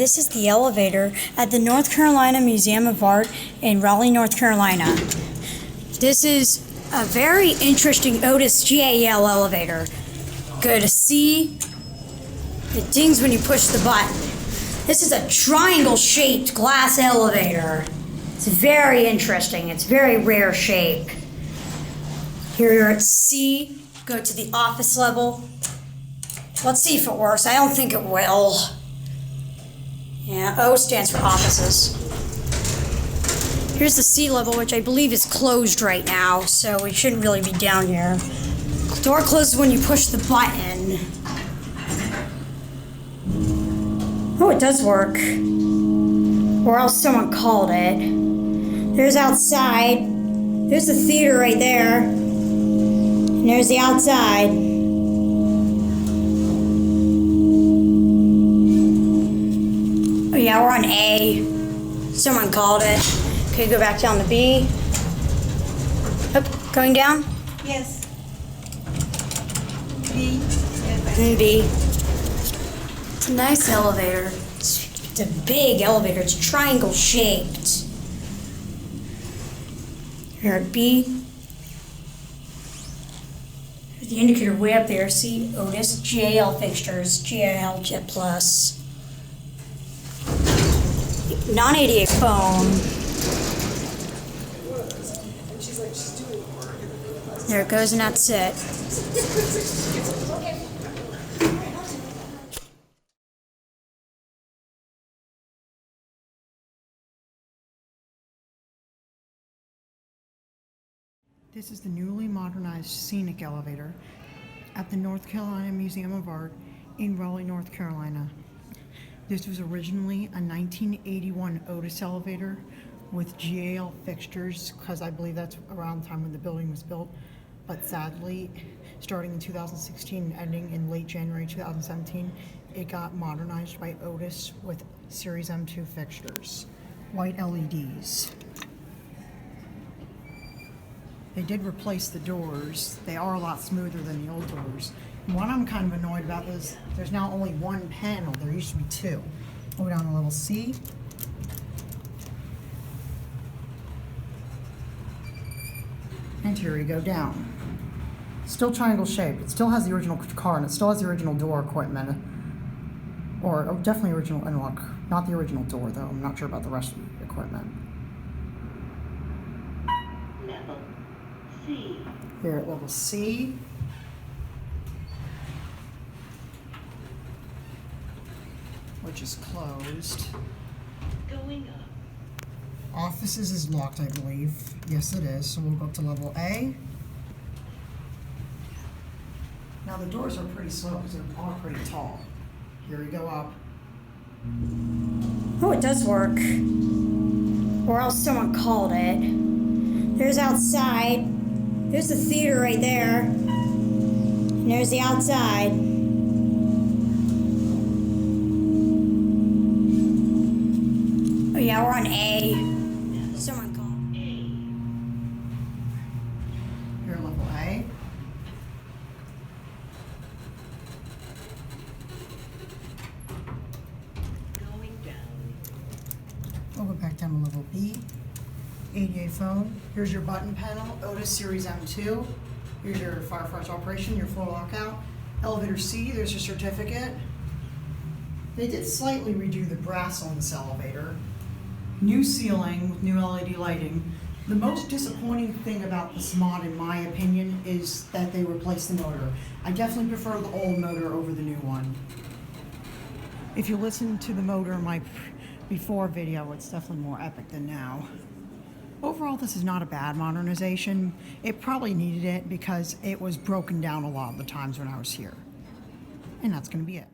This is the elevator at the North Carolina Museum of Art in Raleigh, North Carolina. This is a very interesting Otis GAL elevator. Go to C. It dings when you push the button. This is a triangle-shaped glass elevator. It's very interesting. It's very rare shape. Here you're at C. Go to the office level. Let's see if it works. I don't think it will. Yeah, O stands for offices. Here's the C level, which I believe is closed right now, so we shouldn't really be down here. The door closes when you push the button. Oh, it does work. Or else someone called it. There's outside. There's the theater right there. And there's the outside. Oh yeah, we're on A. Someone called it. Okay, go back down to B. Oh, going down? Yes. B. And B. It's a nice elevator. It's a big elevator. It's triangle shaped. Here at B. There's the indicator way up there. See Otis, GAL fixtures, GAL Jet Plus. Non-ADA phone. There it goes, and that's it. This is the newly modernized scenic elevator at the North Carolina Museum of Art in Raleigh, North Carolina. This was originally a 1981 Otis elevator with GAL fixtures, because I believe that's around the time when the building was built. But sadly, starting in 2016 and ending in late January 2017, it got modernized by Otis with Series M2 fixtures, white LEDs. They did replace the doors. They are a lot smoother than the old doors. And what I'm kind of annoyed about is there's now only one panel. There used to be two. Go down to level C. And here we go down. Still triangle shaped. It still has the original car, and it still has the original door equipment. Or definitely original interlock. Not the original door, though. I'm not sure about the rest of the equipment. Level C. Here at level C. Which is closed. Going up. Offices is locked, I believe. Yes, it is. So we'll go up to level A. Now the doors are pretty slow because they're all pretty tall. Here we go up. Oh, it does work. Or else someone called it. There's outside. There's the theater right there. And there's the outside. Oh yeah, we're on A. Someone called. Here at level A. Going down. We'll go back down to level B. ADA phone. Here's your button panel, Otis Series M2. Here's your firefighter's operation, your floor lockout. Elevator C, there's your certificate. They did slightly redo the brass on this elevator. New ceiling with new LED lighting. The most disappointing thing about this mod, in my opinion, is that they replaced the motor. I definitely prefer the old motor over the new one. If you listen to the motor in my before video, it's definitely more epic than now. Overall, this is not a bad modernization. It probably needed it because it was broken down a lot of the times when I was here. And that's going to be it.